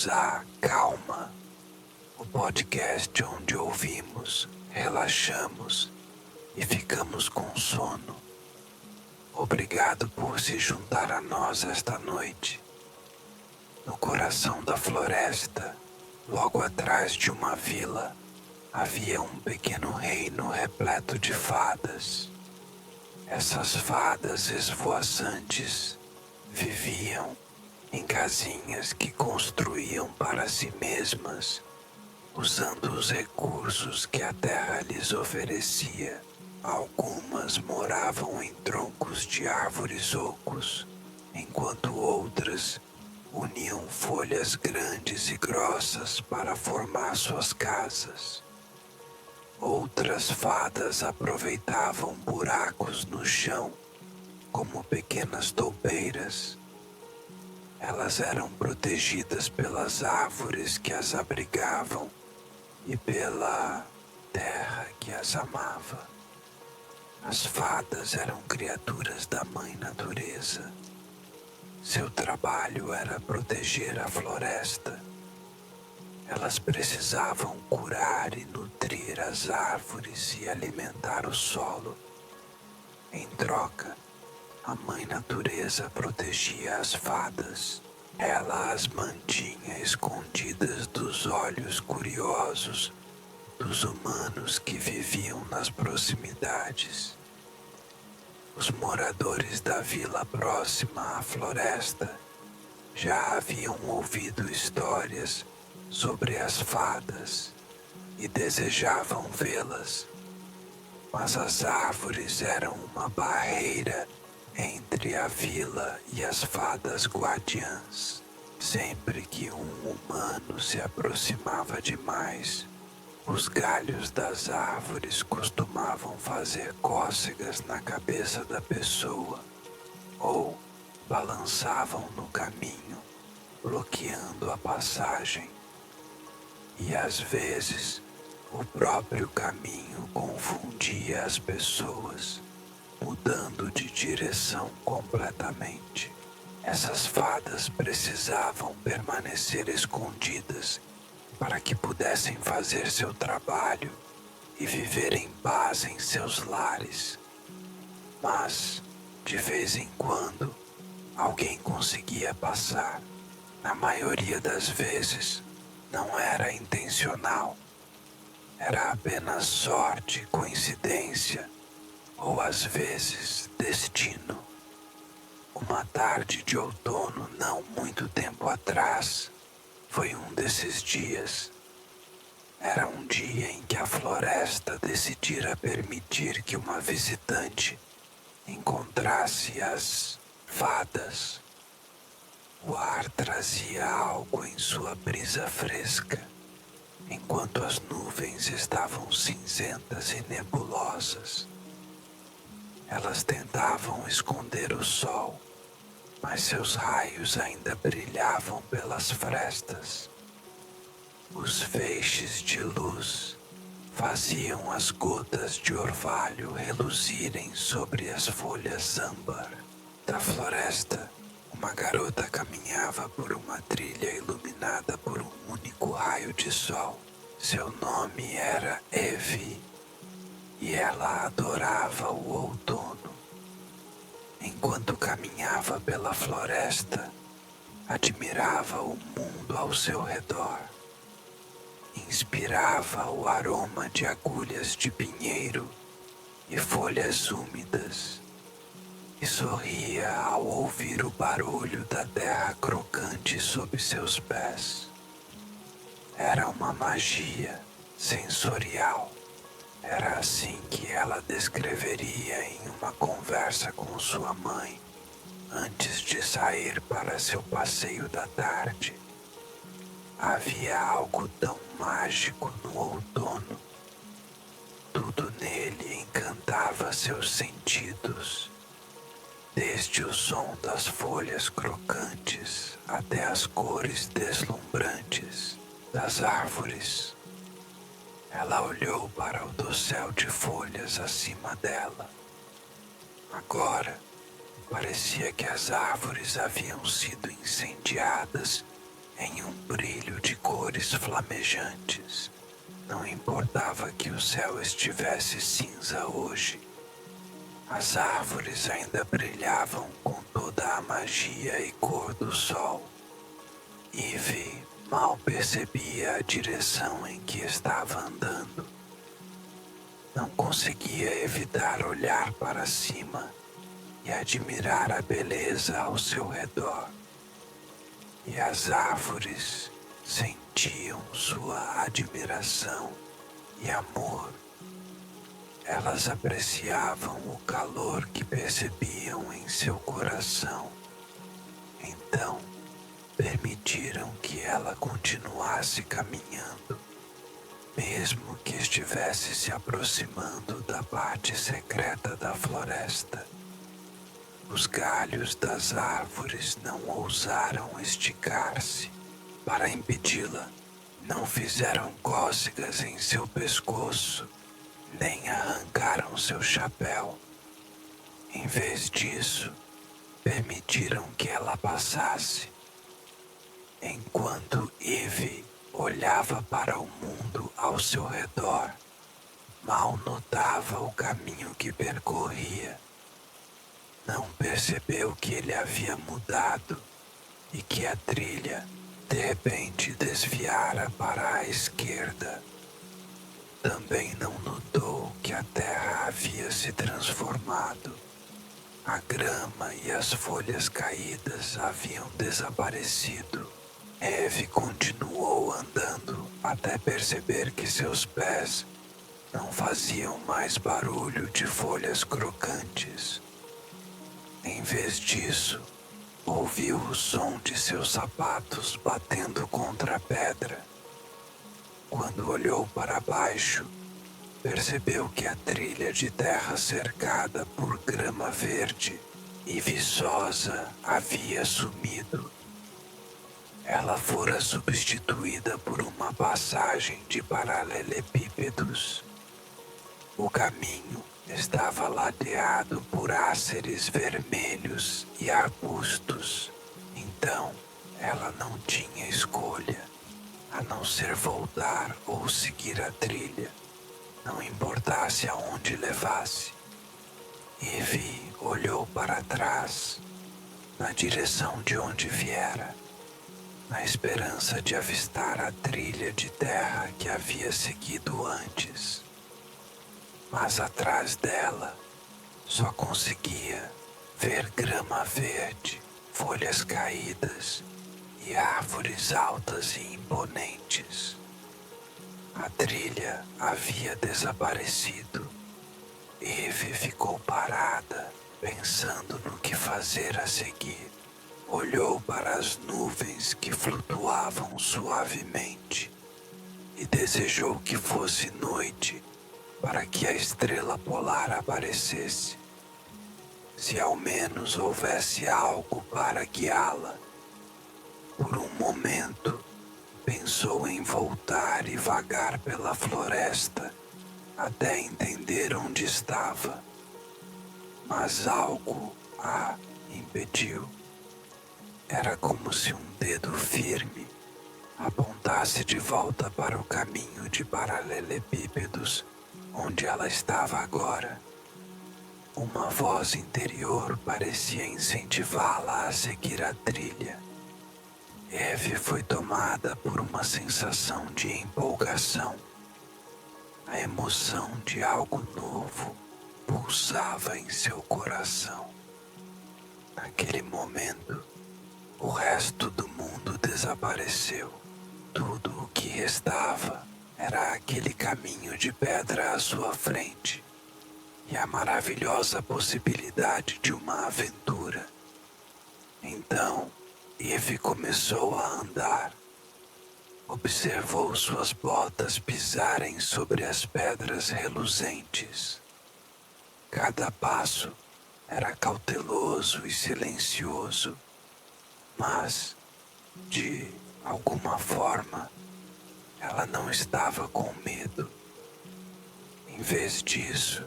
bem-vindos a Calma, o podcast onde ouvimos, relaxamos e ficamos com sono. Obrigado por se juntar a nós esta noite. No coração da floresta, logo atrás de uma vila, havia um pequeno reino repleto de fadas. Essas fadas esvoaçantes viviam em casinhas que construíam para si mesmas, usando os recursos que a terra lhes oferecia. Algumas moravam em troncos de árvores ocos, enquanto outras uniam folhas grandes e grossas para formar suas casas. Outras fadas aproveitavam buracos no chão como pequenas toupeiras. Elas eram protegidas pelas árvores que as abrigavam e pela terra que as amava. As fadas eram criaturas da mãe natureza. Seu trabalho era proteger a floresta. Elas precisavam curar e nutrir as árvores e alimentar o solo. Em troca, a mãe natureza protegia as fadas. Ela as mantinha escondidas dos olhos curiosos dos humanos que viviam nas proximidades. Os moradores da vila próxima à floresta já haviam ouvido histórias sobre as fadas e desejavam vê-las, mas as árvores eram uma barreira entre a vila e as fadas guardiãs. Sempre que um humano se aproximava demais, os galhos das árvores costumavam fazer cócegas na cabeça da pessoa ou balançavam no caminho, bloqueando a passagem. E às vezes, o próprio caminho confundia as pessoas, mudando de direção completamente. Essas fadas precisavam permanecer escondidas para que pudessem fazer seu trabalho e viver em paz em seus lares. Mas, de vez em quando, alguém conseguia passar. Na maioria das vezes, não era intencional. Era apenas sorte, coincidência ou às vezes destino. Uma tarde de outono não muito tempo atrás foi um desses dias. Era um dia em que a floresta decidira permitir que uma visitante encontrasse as fadas. O ar trazia algo em sua brisa fresca, enquanto as nuvens estavam cinzentas e nebulosas. Elas tentavam esconder o sol, mas seus raios ainda brilhavam pelas frestas. Os feixes de luz faziam as gotas de orvalho reluzirem sobre as folhas âmbar da floresta. Uma garota caminhava por uma trilha iluminada por um único raio de sol. Seu nome era Evie, e ela adorava o outono. Enquanto caminhava pela floresta, admirava o mundo ao seu redor. Inspirava o aroma de agulhas de pinheiro e folhas úmidas, e sorria ao ouvir o barulho da terra crocante sob seus pés. Era uma magia sensorial. Era assim que ela descreveria em uma conversa com sua mãe, antes de sair para seu passeio da tarde. Havia algo tão mágico no outono. Tudo nele encantava seus sentidos, desde o som das folhas crocantes até as cores deslumbrantes das árvores. Ela olhou para o dossel de folhas acima dela. Agora, parecia que as árvores haviam sido incendiadas em um brilho de cores flamejantes. Não importava que o céu estivesse cinza hoje, as árvores ainda brilhavam com toda a magia e cor do sol. Eve mal percebia a direção em que estava andando. Não conseguia evitar olhar para cima e admirar a beleza ao seu redor. E as árvores sentiam sua admiração e amor. Elas apreciavam o calor que percebiam em seu coração. Então, permitiram que ela continuasse caminhando, mesmo que estivesse se aproximando da parte secreta da floresta. Os galhos das árvores não ousaram esticar-se para impedi-la, não fizeram cócegas em seu pescoço, nem arrancaram seu chapéu. Em vez disso, permitiram que ela passasse. Enquanto Eve olhava para o mundo ao seu redor, mal notava o caminho que percorria. Não percebeu que ele havia mudado e que a trilha de repente desviara para a esquerda. Também não notou que a terra havia se transformado. A grama e as folhas caídas haviam desaparecido. Eve continuou andando até perceber que seus pés não faziam mais barulho de folhas crocantes. Em vez disso, ouviu o som de seus sapatos batendo contra a pedra. Quando olhou para baixo, percebeu que a trilha de terra cercada por grama verde e viçosa havia sumido. Ela fora substituída por uma passagem de paralelepípedos. O caminho estava ladeado por áceres vermelhos e arbustos. Então, ela não tinha escolha, a não ser voltar ou seguir a trilha, não importasse aonde levasse. Eve olhou para trás, na direção de onde viera, na esperança de avistar a trilha de terra que havia seguido antes. Mas atrás dela, só conseguia ver grama verde, folhas caídas e árvores altas e imponentes. A trilha havia desaparecido. Eve ficou parada, pensando no que fazer a seguir. Olhou para as nuvens que flutuavam suavemente e desejou que fosse noite para que a estrela polar aparecesse. Se ao menos houvesse algo para guiá-la. Por um momento, pensou em voltar e vagar pela floresta até entender onde estava. Mas algo a impediu. Era como se um dedo firme apontasse de volta para o caminho de paralelepípedos onde ela estava agora. Uma voz interior parecia incentivá-la a seguir a trilha. Eve foi tomada por uma sensação de empolgação. A emoção de algo novo pulsava em seu coração. Naquele momento, o resto do mundo desapareceu. Tudo o que restava era aquele caminho de pedra à sua frente e a maravilhosa possibilidade de uma aventura. Então, Eve começou a andar. Observou suas botas pisarem sobre as pedras reluzentes. Cada passo era cauteloso e silencioso, mas, de alguma forma, ela não estava com medo. Em vez disso,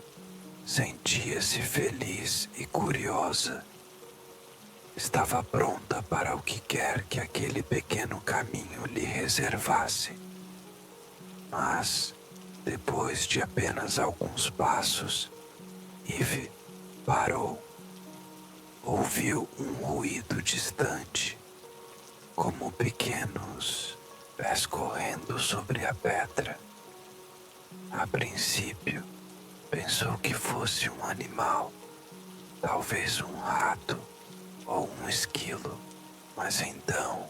sentia-se feliz e curiosa. estava pronta para o que quer que aquele pequeno caminho lhe reservasse. Mas, depois de apenas alguns passos, Eve parou. Ouviu um ruído distante, como pequenos pés correndo sobre a pedra. A princípio, pensou que fosse um animal, talvez um rato ou um esquilo, mas então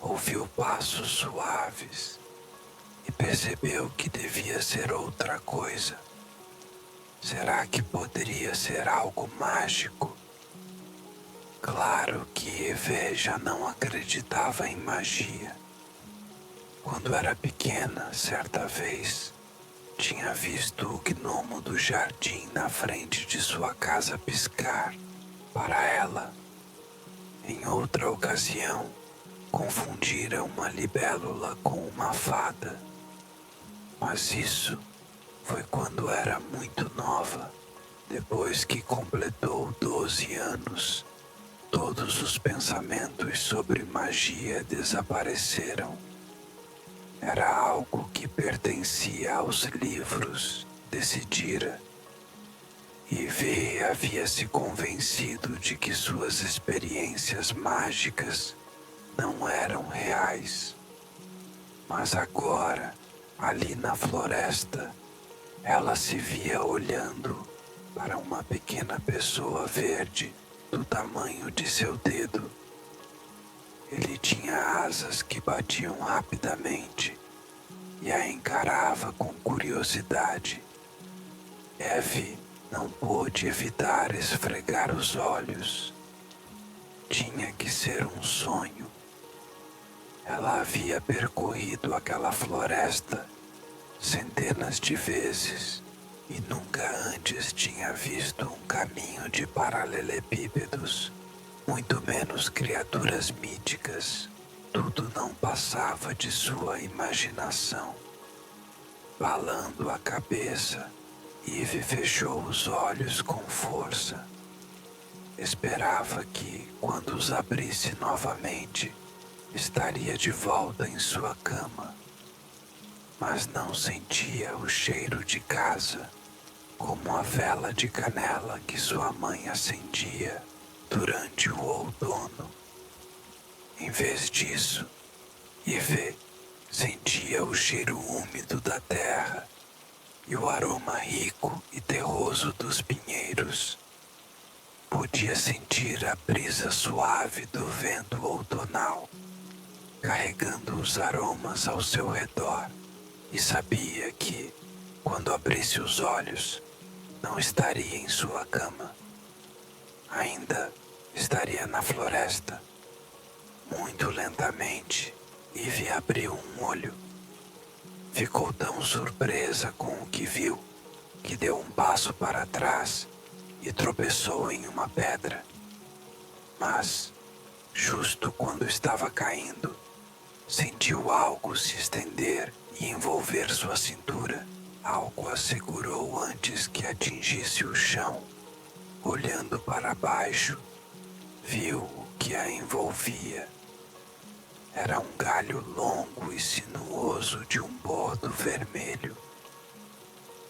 ouviu passos suaves e percebeu que devia ser outra coisa. Será que poderia ser algo mágico? Claro que Eve já não acreditava em magia. Quando era pequena, certa vez, tinha visto o gnomo do jardim na frente de sua casa piscar para ela. Em outra ocasião, confundira uma libélula com uma fada. Mas isso foi quando era muito nova. Depois que completou 12 anos, todos os pensamentos sobre magia desapareceram. Era algo que pertencia aos livros, decidira. Eve havia se convencido de que suas experiências mágicas não eram reais. Mas agora, ali na floresta, ela se via olhando para uma pequena pessoa verde do tamanho de seu dedo. Ele tinha asas que batiam rapidamente e a encarava com curiosidade. Eve não pôde evitar esfregar os olhos. Tinha que ser um sonho. Ela havia percorrido aquela floresta centenas de vezes e nunca antes tinha visto um caminho de paralelepípedos, muito menos criaturas míticas. Tudo não passava de sua imaginação. Balando a cabeça, Eve fechou os olhos com força. Esperava que, quando os abrisse novamente, estaria de volta em sua cama. Mas não sentia o cheiro de casa, como a vela de canela que sua mãe acendia durante o outono. Em vez disso, Eve sentia o cheiro úmido da terra e o aroma rico e terroso dos pinheiros. Podia sentir a brisa suave do vento outonal, carregando os aromas ao seu redor, e sabia que, quando abrisse os olhos, não estaria em sua cama. Ainda estaria na floresta. Muito lentamente, Eve abriu um olho. Ficou tão surpresa com o que viu, que deu um passo para trás e tropeçou em uma pedra. Mas, justo quando estava caindo, sentiu algo se estender e envolver sua cintura. Algo a segurou antes que atingisse o chão. Olhando para baixo, viu o que a envolvia. Era um galho longo e sinuoso de um bordo vermelho.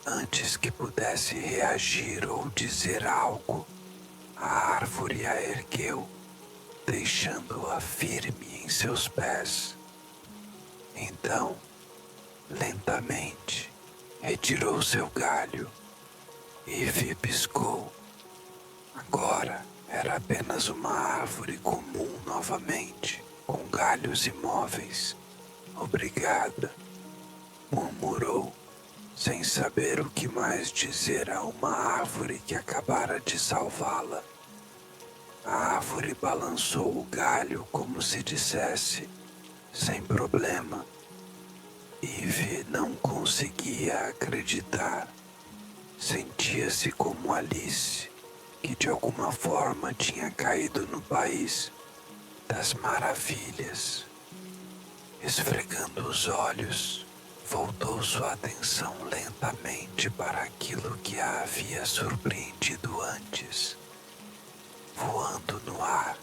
Antes que pudesse reagir ou dizer algo, a árvore a ergueu, deixando-a firme em seus pés. Então, lentamente, retirou seu galho. Eve piscou. Agora era apenas uma árvore comum novamente, com galhos imóveis. Obrigada, murmurou, sem saber o que mais dizer a uma árvore que acabara de salvá-la. A árvore balançou o galho como se dissesse, sem problema. Eve não conseguia acreditar. Sentia-se como Alice, que de alguma forma tinha caído no país das maravilhas. Esfregando os olhos, voltou sua atenção lentamente para aquilo que a havia surpreendido antes. Voando no ar,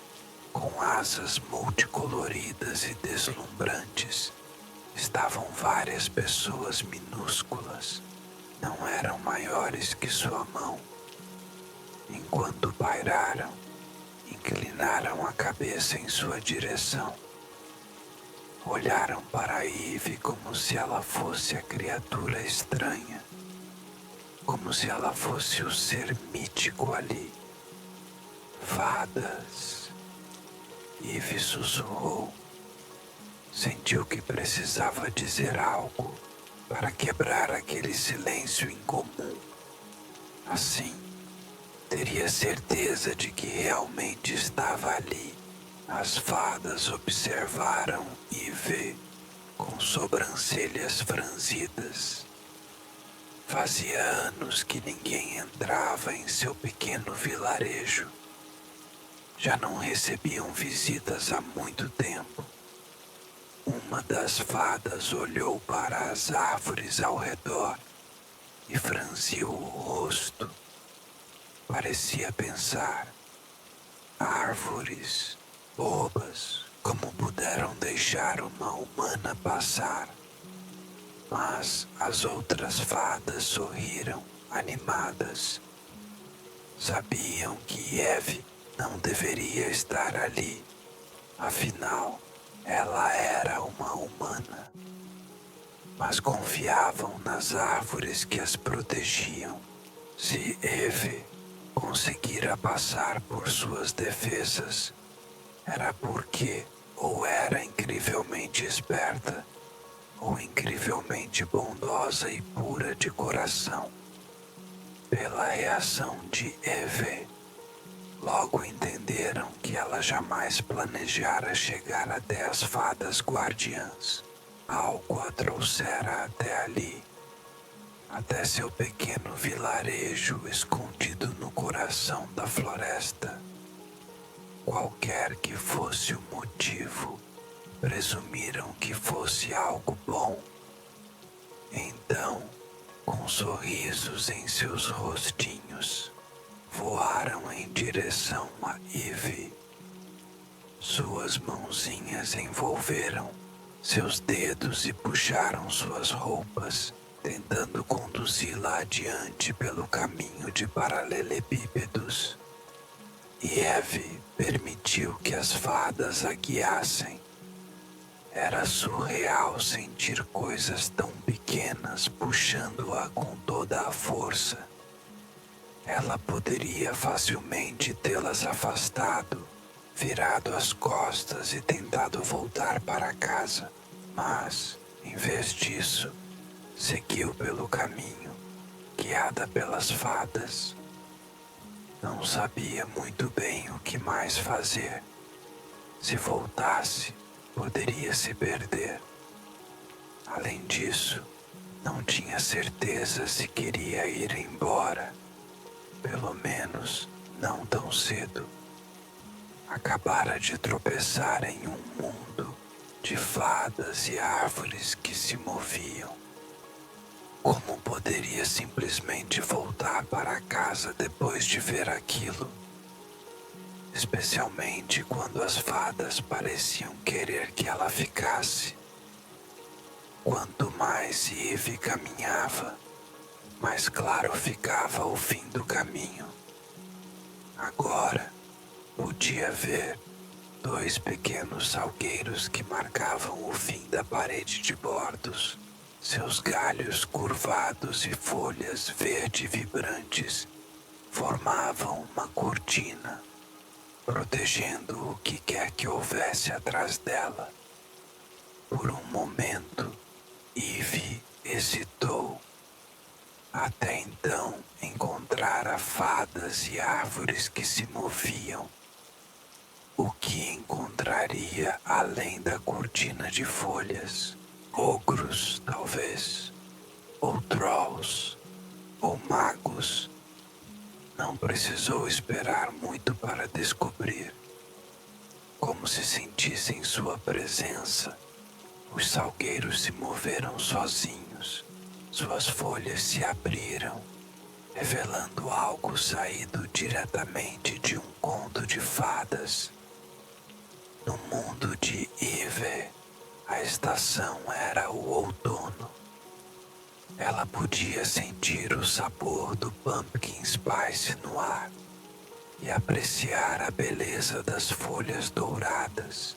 Com asas multicoloridas e deslumbrantes, estavam várias pessoas minúsculas, não eram maiores que sua mão. Enquanto pairaram, inclinaram a cabeça em sua direção. Olharam para Eve como se ela fosse a criatura estranha, como se ela fosse o ser mítico ali. Fadas. Eve sussurrou. Sentiu que precisava dizer algo para quebrar aquele silêncio incomum. Assim, teria certeza de que realmente estava ali. As fadas observaram Eve com sobrancelhas franzidas. Fazia anos que ninguém entrava em seu pequeno vilarejo. Já não recebiam visitas há muito tempo. Uma das fadas olhou para as árvores ao redor e franziu o rosto. Parecia pensar: árvores bobas, como puderam deixar uma humana passar? Mas as outras fadas sorriram, animadas. Sabiam que Eve não deveria estar ali. Afinal, ela era uma humana. Mas confiavam nas árvores que as protegiam. Se Eve conseguira passar por suas defesas, era porque ou era incrivelmente esperta, ou incrivelmente bondosa e pura de coração. Pela reação de Eve, logo entenderam que ela jamais planejara chegar até as fadas guardiãs. Algo a trouxera até ali, até seu pequeno vilarejo escondido no coração da floresta. Qualquer que fosse o motivo, presumiram que fosse algo bom. Então, com sorrisos em seus rostinhos, voaram em direção a Eve. Suas mãozinhas envolveram seus dedos e puxaram suas roupas, tentando conduzi-la adiante pelo caminho de paralelepípedos. E Eve permitiu que as fadas a guiassem. Era surreal sentir coisas tão pequenas puxando-a com toda a força. Ela poderia facilmente tê-las afastado, virado as costas e tentado voltar para casa, mas, em vez disso, seguiu pelo caminho, guiada pelas fadas. Não sabia muito bem o que mais fazer. Se voltasse, poderia se perder. Além disso, não tinha certeza se queria ir embora. Pelo menos, não tão cedo. Acabara de tropeçar em um mundo de fadas e árvores que se moviam. Como poderia simplesmente voltar para casa depois de ver aquilo? Especialmente quando as fadas pareciam querer que ela ficasse. Quanto mais Eve caminhava, mais claro ficava o fim do caminho. Agora, podia ver 2 pequenos salgueiros que marcavam o fim da parede de bordos. Seus galhos curvados e folhas verde vibrantes formavam uma cortina, protegendo o que quer que houvesse atrás dela. Por um momento, Eve hesitou. Até então encontrara fadas e árvores que se moviam. O que encontraria além da cortina de folhas? Ogros, talvez, ou trolls, ou magos. Não precisou esperar muito para descobrir. Como se sentissem sua presença, os salgueiros se moveram sozinhos. Suas folhas se abriram, revelando algo saído diretamente de um conto de fadas. No mundo de Eve, a estação era o outono. Ela podia sentir o sabor do pumpkin spice no ar e apreciar a beleza das folhas douradas.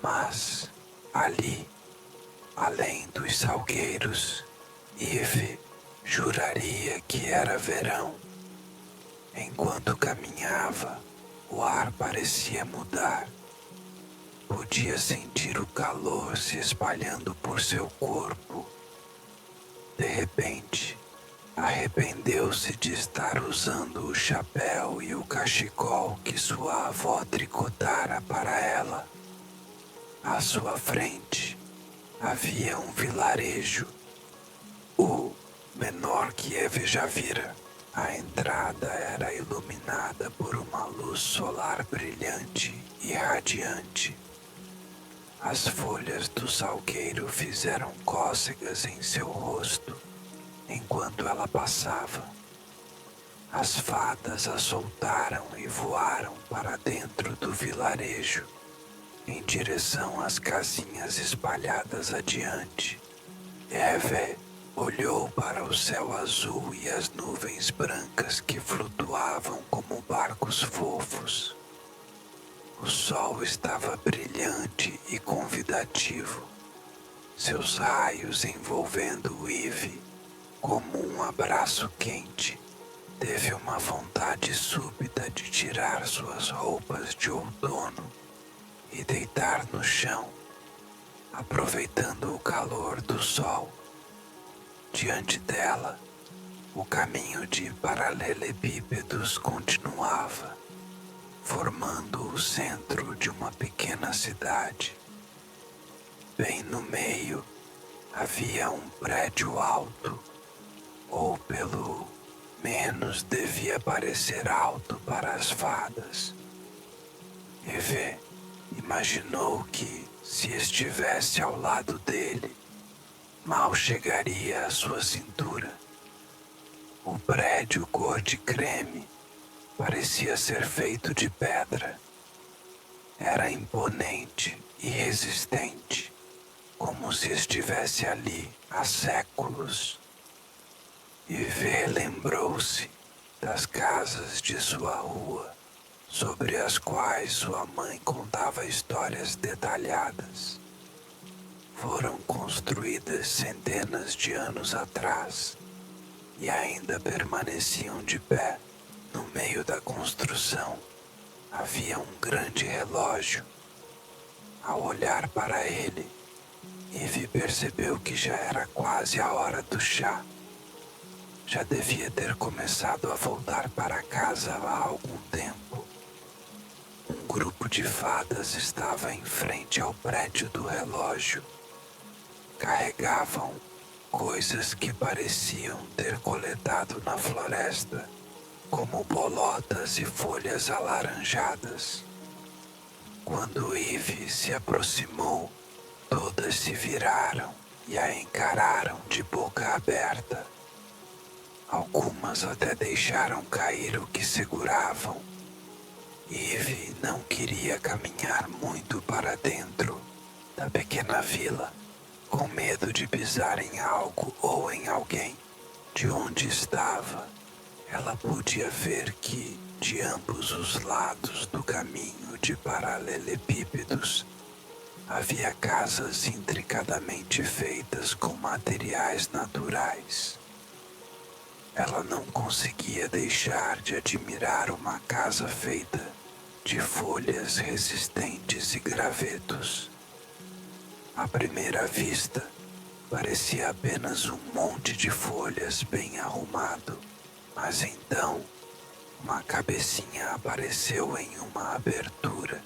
Mas, ali, além dos salgueiros, Eve juraria que era verão. Enquanto caminhava, o ar parecia mudar. Podia sentir o calor se espalhando por seu corpo. De repente, arrependeu-se de estar usando o chapéu e o cachecol que sua avó tricotara para ela. À sua frente havia um vilarejo, o menor que Eve já vira. A entrada era iluminada por uma luz solar brilhante e radiante. As folhas do salgueiro fizeram cócegas em seu rosto enquanto ela passava. As fadas a soltaram e voaram para dentro do vilarejo, em direção às casinhas espalhadas adiante. Eve olhou para o céu azul e as nuvens brancas que flutuavam como barcos fofos. O sol estava brilhante e convidativo, seus raios envolvendo Eve como um abraço quente. Teve uma vontade súbita de tirar suas roupas de outono e deitar no chão, aproveitando o calor do sol. Diante dela, o caminho de paralelepípedos continuava, formando o centro de uma pequena cidade. Bem no meio havia um prédio alto, ou pelo menos devia parecer alto para as fadas. Eve imaginou que, se estivesse ao lado dele, mal chegaria à sua cintura. O prédio cor de creme parecia ser feito de pedra. Era imponente e resistente, como se estivesse ali há séculos. Eve lembrou-se das casas de sua rua, sobre as quais sua mãe contava histórias detalhadas. Foram construídas centenas de anos atrás e ainda permaneciam de pé. No meio da construção havia um grande relógio. Ao olhar para ele, Eve percebeu que já era quase a hora do chá. Já devia ter começado a voltar para casa há algum tempo. Um grupo de fadas estava em frente ao prédio do relógio. Carregavam coisas que pareciam ter coletado na floresta, como bolotas e folhas alaranjadas. Quando Eve se aproximou, todas se viraram e a encararam de boca aberta. Algumas até deixaram cair o que seguravam. Eve não queria caminhar muito para dentro da pequena vila, com medo de pisar em algo ou em alguém. De onde estava, ela podia ver que, de ambos os lados do caminho de paralelepípedos, havia casas intricadamente feitas com materiais naturais. Ela não conseguia deixar de admirar uma casa feita de folhas resistentes e gravetos. À primeira vista, parecia apenas um monte de folhas bem arrumado, mas então uma cabecinha apareceu em uma abertura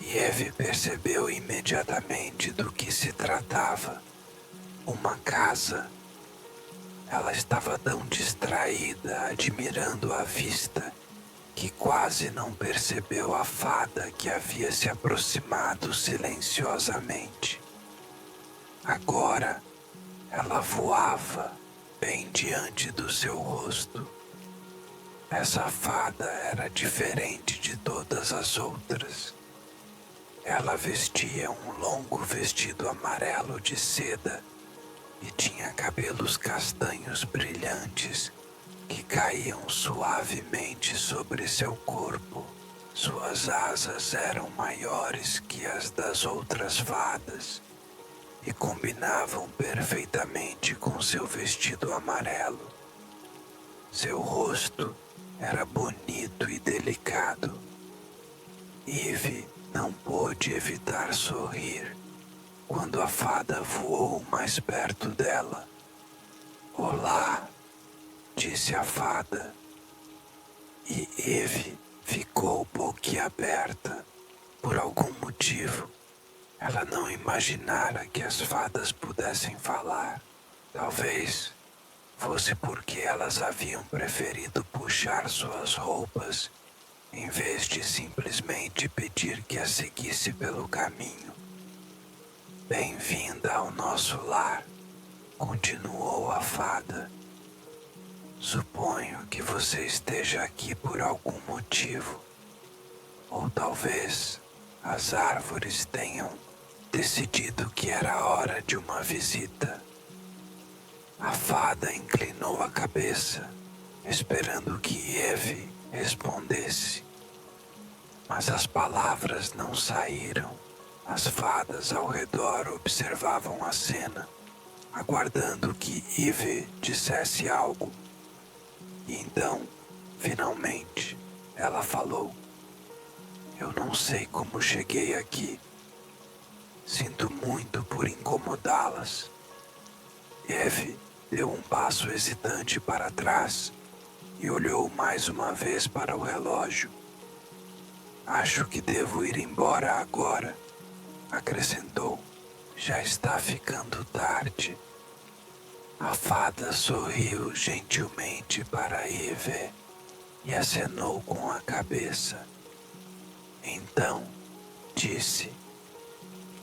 e Eve percebeu imediatamente do que se tratava. Uma casa. Ela estava tão distraída admirando a vista que quase não percebeu a fada que havia se aproximado silenciosamente. Agora, ela voava bem diante do seu rosto. Essa fada era diferente de todas as outras. Ela vestia um longo vestido amarelo de seda e tinha cabelos castanhos brilhantes que caíam suavemente sobre seu corpo. Suas asas eram maiores que as das outras fadas e combinavam perfeitamente com seu vestido amarelo. Seu rosto era bonito e delicado. Eve não pôde evitar sorrir quando a fada voou mais perto dela. "Olá", disse a fada, e Eve ficou boquiaberta. Por algum motivo, ela não imaginara que as fadas pudessem falar. Talvez fosse porque elas haviam preferido puxar suas roupas em vez de simplesmente pedir que a seguisse pelo caminho. "Bem-vinda ao nosso lar", continuou a fada. "Suponho que você esteja aqui por algum motivo. Ou talvez as árvores tenham decidido que era hora de uma visita." A fada inclinou a cabeça, esperando que Eve respondesse. Mas as palavras não saíram. As fadas ao redor observavam a cena, aguardando que Eve dissesse algo. E então, finalmente, ela falou: "Eu não sei como cheguei aqui. Sinto muito por incomodá-las." Eve deu um passo hesitante para trás e olhou mais uma vez para o relógio. "Acho que devo ir embora agora", acrescentou. "Já está ficando tarde." A fada sorriu gentilmente para Eve e acenou com a cabeça. Então disse: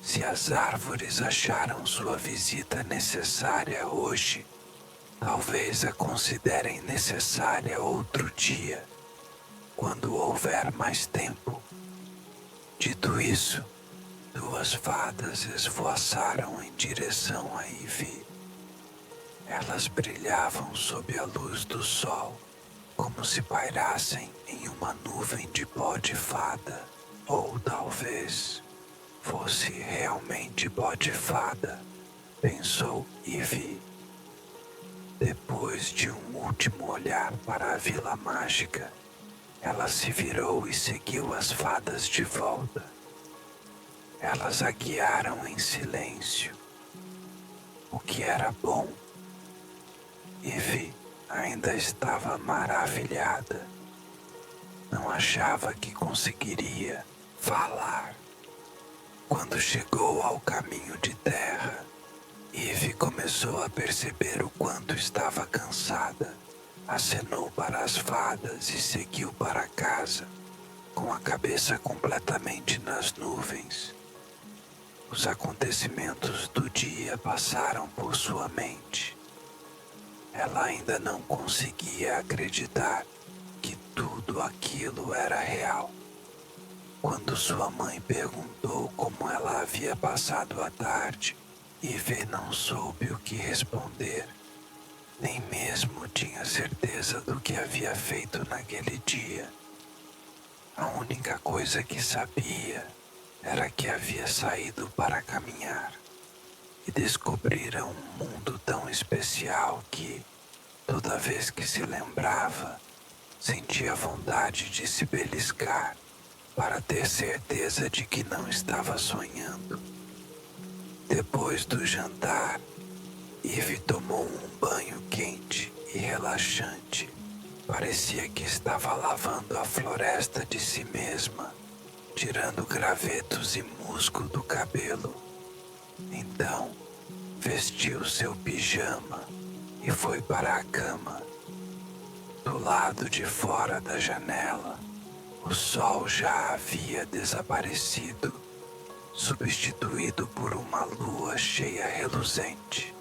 "Se as árvores acharam sua visita necessária hoje, talvez a considerem necessária outro dia, quando houver mais tempo." Dito isso, duas fadas esvoaçaram em direção a Ivy. Elas brilhavam sob a luz do sol, como se pairassem em uma nuvem de pó de fada. Ou talvez fosse realmente pó de fada, pensou Ivy. Depois de um último olhar para a Vila Mágica, ela se virou e seguiu as fadas de volta. Elas a guiaram em silêncio, o que era bom. Ivy ainda estava maravilhada. Não achava que conseguiria falar. Quando chegou ao caminho de terra, Ivy começou a perceber o quanto estava cansada. Acenou para as fadas e seguiu para casa, com a cabeça completamente nas nuvens. Os acontecimentos do dia passaram por sua mente. Ela ainda não conseguia acreditar que tudo aquilo era real. Quando sua mãe perguntou como ela havia passado a tarde, Ivy não soube o que responder. Nem mesmo tinha certeza do que havia feito naquele dia. A única coisa que sabia era que havia saído para caminhar e descobrira um mundo tão especial que, toda vez que se lembrava, sentia vontade de se beliscar para ter certeza de que não estava sonhando. Depois do jantar, Ivy tomou um banho quente e relaxante. Parecia que estava lavando a floresta de si mesma, tirando gravetos e musgo do cabelo. Então, vestiu seu pijama e foi para a cama. Do lado de fora da janela, o sol já havia desaparecido, substituído por uma lua cheia reluzente.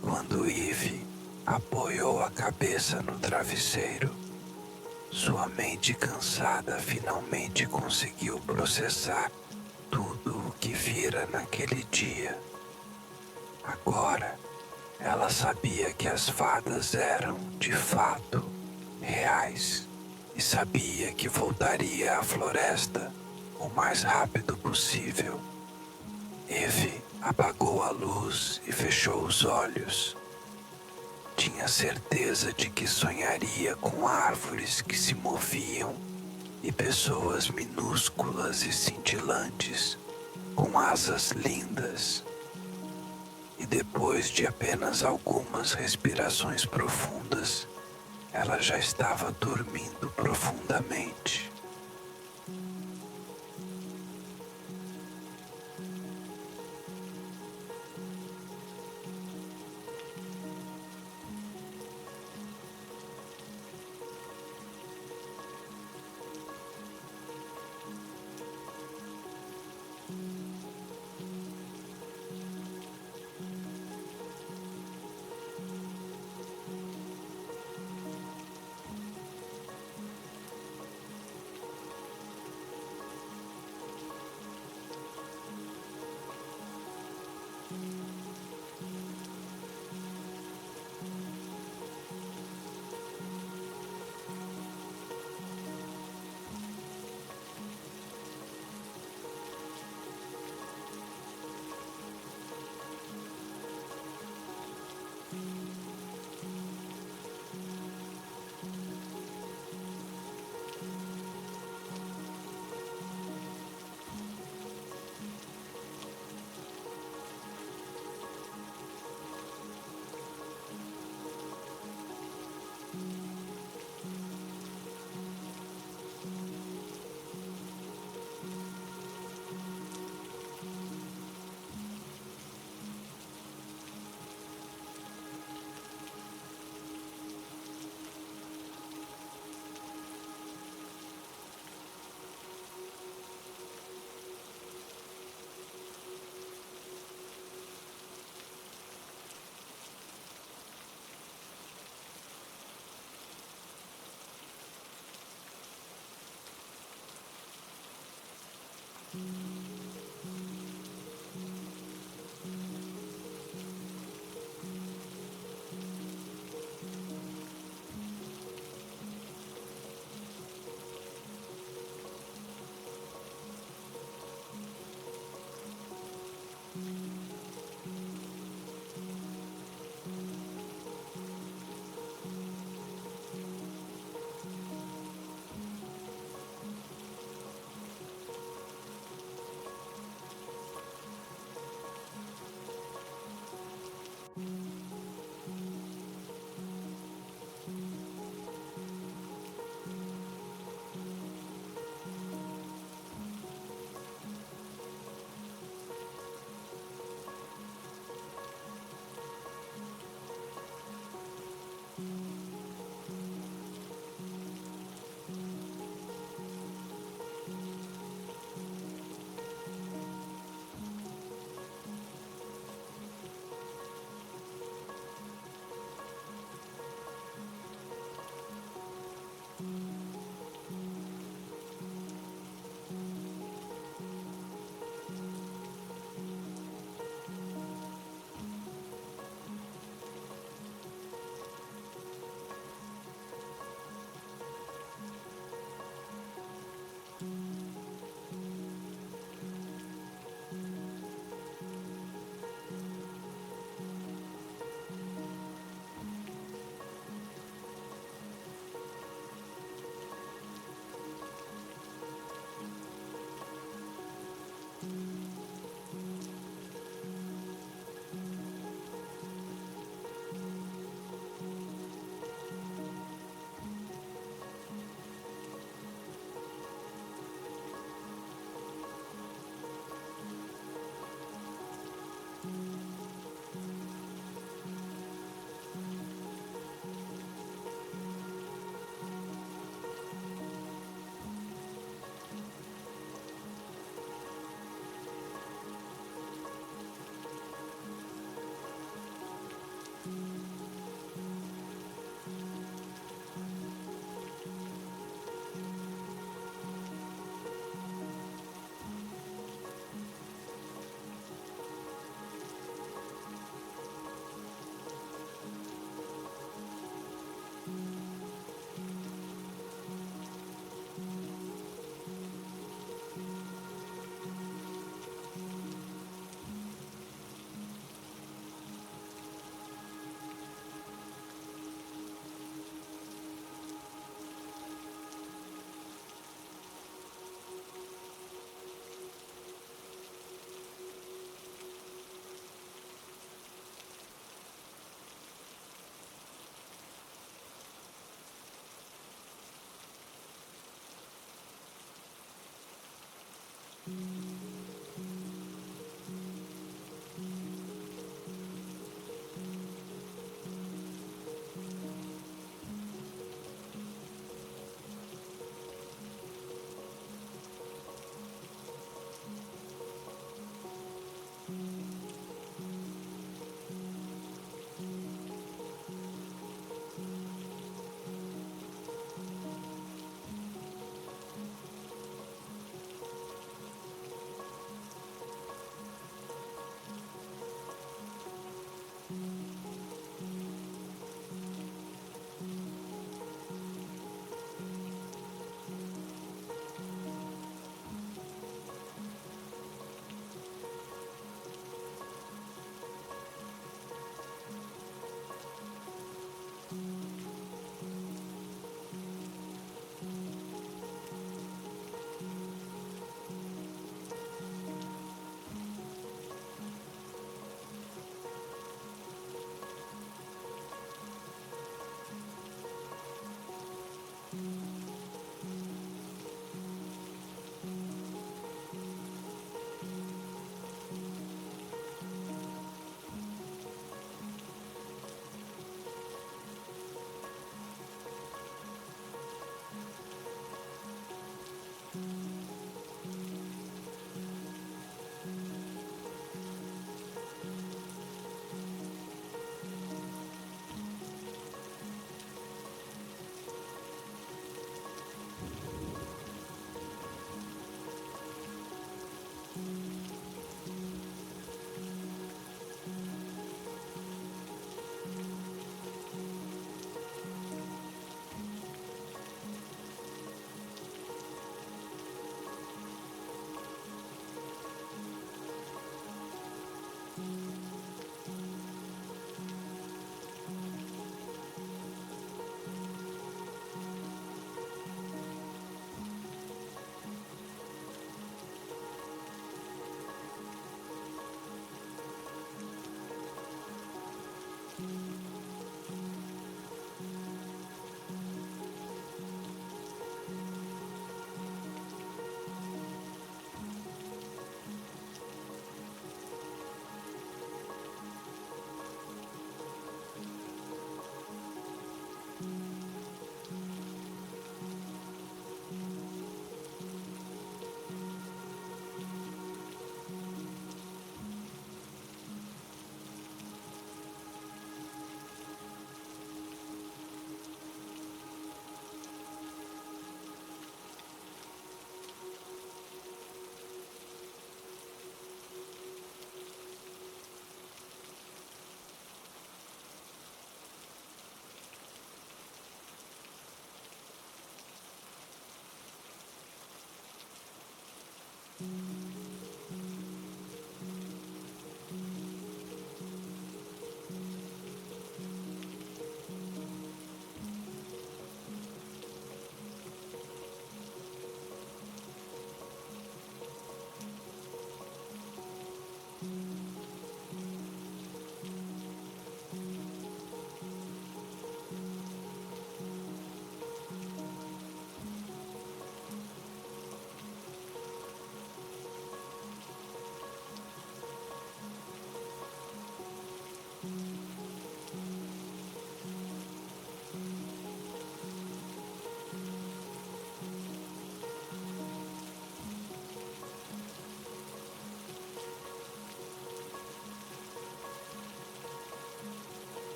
Quando Ivy apoiou a cabeça no travesseiro, sua mente cansada finalmente conseguiu processar tudo o que vira naquele dia. Agora, ela sabia que as fadas eram, de fato, reais e sabia que voltaria à floresta o mais rápido possível. Eve apagou a luz e fechou os olhos. Tinha certeza de que sonharia com árvores que se moviam e pessoas minúsculas e cintilantes, com asas lindas. E depois de apenas algumas respirações profundas, ela já estava dormindo profundamente.